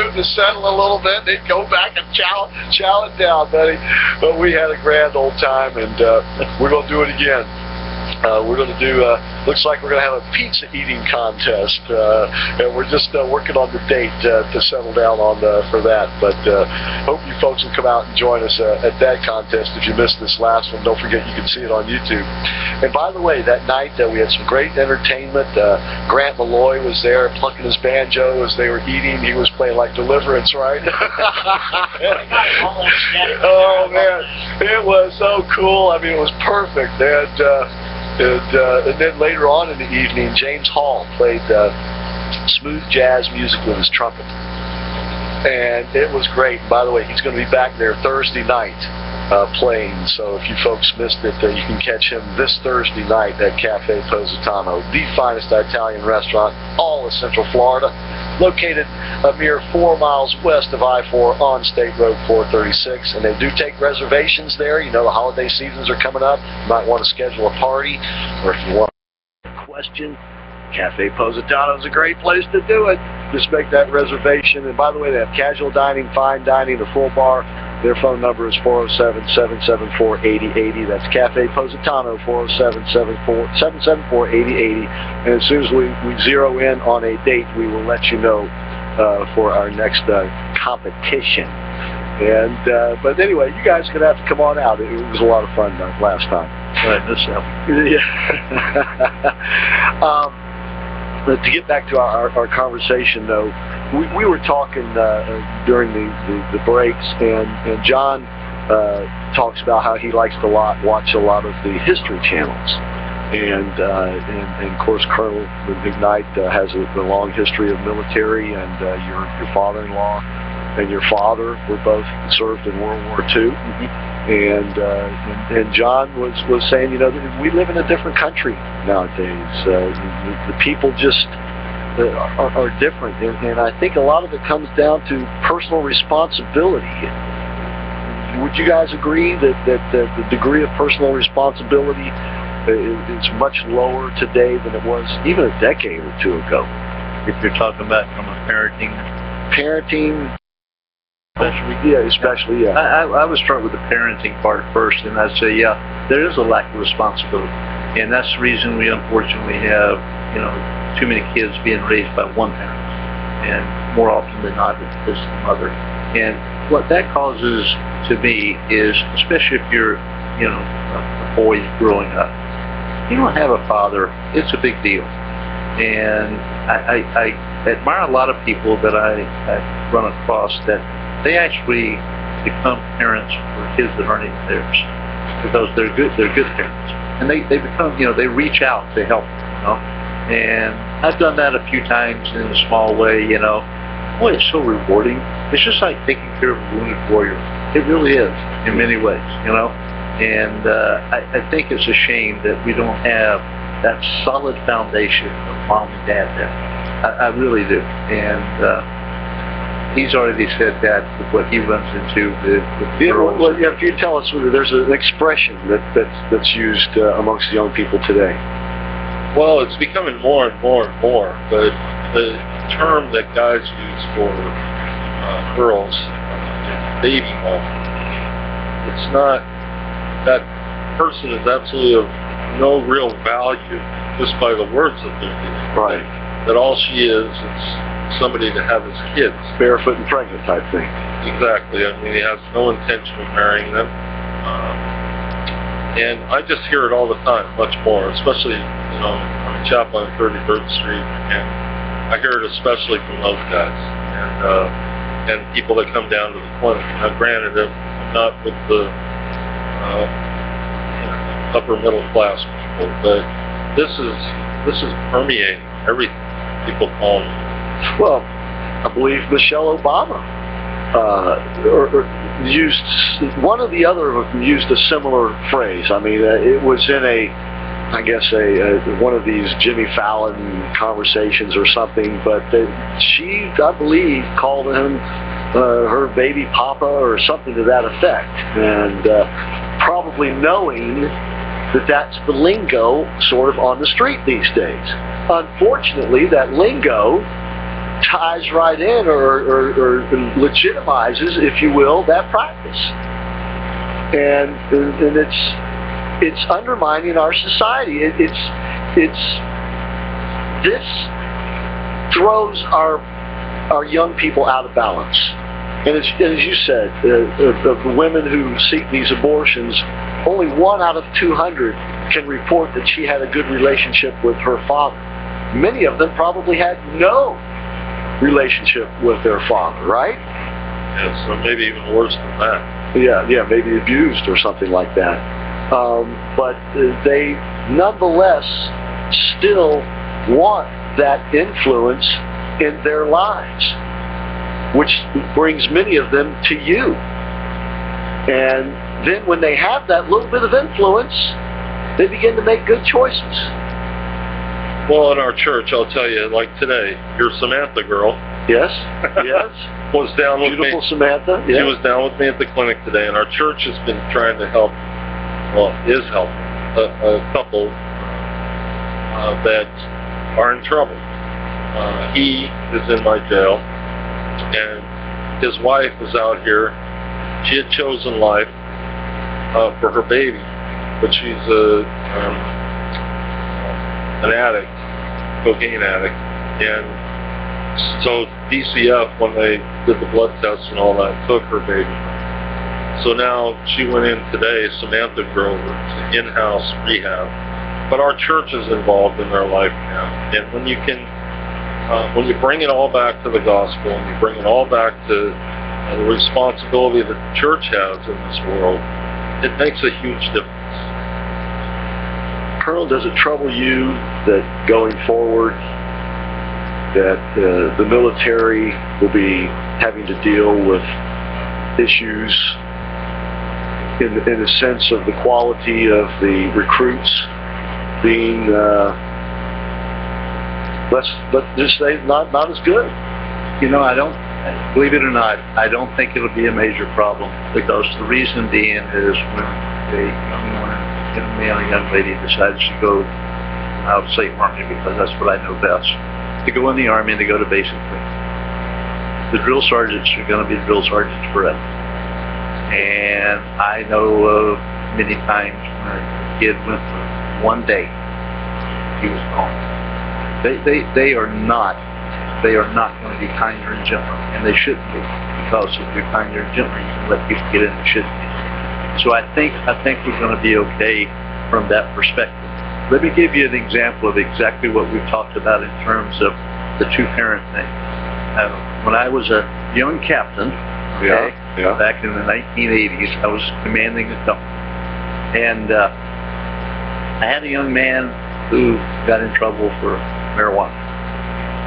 to settle a little bit. They'd go back and chow it down, buddy. But we had a grand old time, and we're going to do it again. We're going to do, looks like we're going to have a pizza eating contest, and we're just working on the date to settle down on for that. But hope you folks will come out and join us at that contest. If you missed this last one, don't forget you can see it on YouTube. And by the way, that night we had some great entertainment. Grant Malloy was there plucking his banjo as they were eating. He was playing like Deliverance, right? Oh, man. It was so cool. I mean, it was perfect. And then later on in the evening, James Hall played smooth jazz music with his trumpet. And it was great. By the way, he's going to be back there Thursday night playing. So if you folks missed it, you can catch him this Thursday night at Cafe Positano, the finest Italian restaurant all of Central Florida, located a mere 4 miles west of I-4 on State Road 436. And they do take reservations there. You know, the holiday seasons are coming up. You might want to schedule a party, or if you want a question, Cafe Positano is a great place to do it. Just make that reservation. And by the way, they have casual dining, fine dining, a full bar. Their phone number is 407-774-8080. That's Cafe Positano, 407-774-8080. And as soon as we zero in on a date, we will let you know for our next competition. And but anyway, you guys are going to have to come on out. It was a lot of fun last time. Right, this yeah. To get back to our conversation, though, we were talking during the breaks, and John talks about how he likes to watch a lot of the history channels, and of course Colonel McKnight has a long history of military, and your father-in-law and your father were both served in World War II. And John was saying, you know, we live in a different country nowadays. The people just are different, and I think a lot of it comes down to personal responsibility. Would you guys agree that the degree of personal responsibility is much lower today than it was even a decade or two ago? If you're talking about from a parenting. Especially, yeah. I would start with the parenting part first, and I'd say, yeah, there is a lack of responsibility, and that's the reason we unfortunately have, you know, too many kids being raised by one parent, and more often than not, it's the mother. And what that causes to me is, especially if you're, you know, a boy growing up, you don't have a father, it's a big deal. And I admire a lot of people that I run across that they actually become parents for kids that aren't even theirs, because they're good parents, and they become, you know, they reach out to help, you know. And I've done that a few times in a small way, you know. Boy, it's so rewarding. It's just like taking care of a wounded warrior. It really is in many ways, you know. And I think it's a shame that we don't have that solid foundation of mom and dad there. I really do. And he's already said that with what he runs into with girls. Well, yeah, if you tell us, there's an expression that's used amongst young people today. Well, it's becoming more and more and more, but the term that guys use for girls, baby mom, it's not, that person is absolutely of no real value just by the words that they're using. Right. That all she is somebody to have his kids. Barefoot and pregnant type thing. Exactly. I mean, he has no intention of marrying them. And I just hear it all the time, much more, especially, you know, I'm in Chapel on 33rd Street, and I hear it especially from those guys, and people that come down to the clinic. Now, granted, I'm not with the upper middle class people, but this is permeating everything. People call me. Well, I believe Michelle Obama used, one or the other of them used a similar phrase. I mean, it was in one of these Jimmy Fallon conversations or something, but she, I believe, called him her baby papa or something to that effect, and probably knowing that that's the lingo sort of on the street these days. Unfortunately, that lingo ties right in or legitimizes, if you will, that practice. And it's undermining our society. This throws our young people out of balance. And as you said, of the women who seek these abortions, only 1 out of 200 can report that she had a good relationship with her father. Many of them probably had no relationship with their father, right? Yeah, so maybe even worse than that. Yeah, maybe abused or something like that. But they nonetheless still want that influence in their lives, which brings many of them to you. And then when they have that little bit of influence, they begin to make good choices. Well, in our church, I'll tell you, like today, your Samantha girl. Yes. Was down with Beautiful me. Samantha. She was down with me at the clinic today, and our church has been trying to help, is helping a couple that are in trouble. He is in my jail, and his wife was out here. She had chosen life for her baby, but she's an addict, cocaine addict, and so DCF, when they did the blood tests and all that, took her baby. So now she went in today, Samantha Grover, to in-house rehab. But our church is involved in their life now. And when you bring it all back to the gospel, and you bring it all back to the responsibility that the church has in this world, it makes a huge difference. Colonel, does it trouble you that going forward that the military will be having to deal with issues in the sense of the quality of the recruits being, let's just say, not as good? You know, believe it or not, I don't think it'll be a major problem, because the reason being is when a young man or young lady decides to go, I'll say Army because that's what I know best, to go in the Army and to go to basic training. The drill sergeants are going to be drill sergeants forever. And I know of many times when a kid went for one day, he was gone. They are not going to be kinder and gentler, and they shouldn't be, because if you're kinder and gentler, you can let people get in that shouldn't be. So I think we're going to be okay from that perspective. Let me give you an example of exactly what we've talked about in terms of the two-parent thing. When I was a young captain, back in the 1980s, I was commanding a company. And I had a young man who got in trouble for marijuana.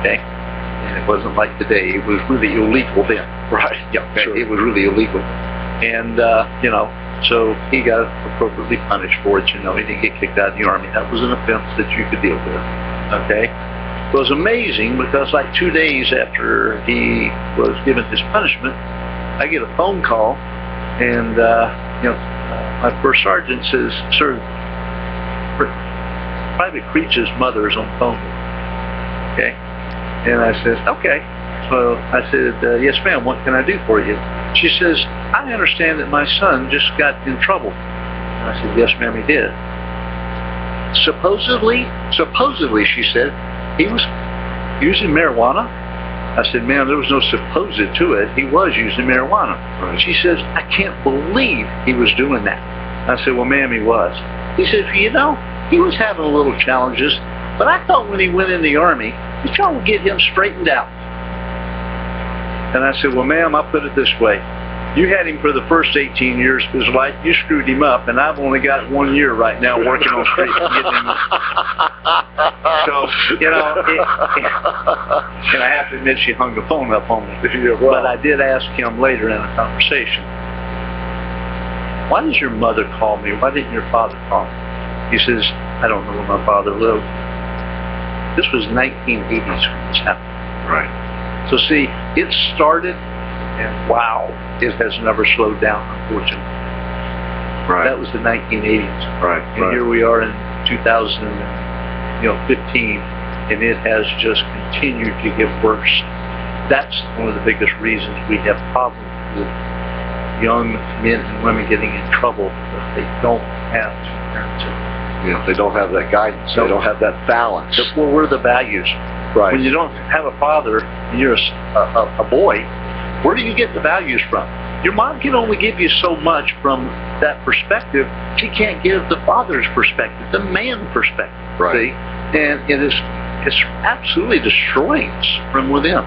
Okay? And it wasn't like today. It was really illegal then. Right. Yeah, Sure. It was really illegal. And, so he got appropriately punished for it. He didn't get kicked out of the Army. That was an offense that you could deal with. Okay? It was amazing, because like 2 days after he was given his punishment, I get a phone call, and my first sergeant says, "Sir, Private Creech's mother is on the phone." Okay? And I said, "Okay." So I said, "Yes, ma'am, what can I do for you?" She says, "I understand that my son just got in trouble." And I said, "Yes, ma'am, he did." Supposedly, she said, he was using marijuana. I said, "Ma'am, there was no supposed to it. He was using marijuana." Right. She says, "I can't believe he was doing that." I said, "Well, ma'am, he was." He said, he was having a little challenges, but I thought when he went in the Army, you trying to get him straightened out. And I said, "Well, ma'am, I'll put it this way. You had him for the first 18 years of his life. You screwed him up, and I've only got 1 year right now working on streets and getting him." So, and I have to admit, she hung the phone up on me. But I did ask him later in a conversation, "Why did your mother call me? Why didn't your father call me?" He says, "I don't know where my father lived." This was 1980s when this happened. Right. So see, it started, and wow, it has never slowed down, unfortunately. Right. That was the 1980s. Right. And here we are in 2015, and it has just continued to get worse that's one of the biggest reasons we have problems with young men and women getting in trouble, because they don't have parenting. You know, they don't have that guidance. They don't have that balance. Well, where are the values? Right. When you don't have a father, and you're a boy, where do you get the values from? Your mom can only give you so much from that perspective. She can't give the father's perspective, the man perspective. Right. See? And it's absolutely destroying us from within.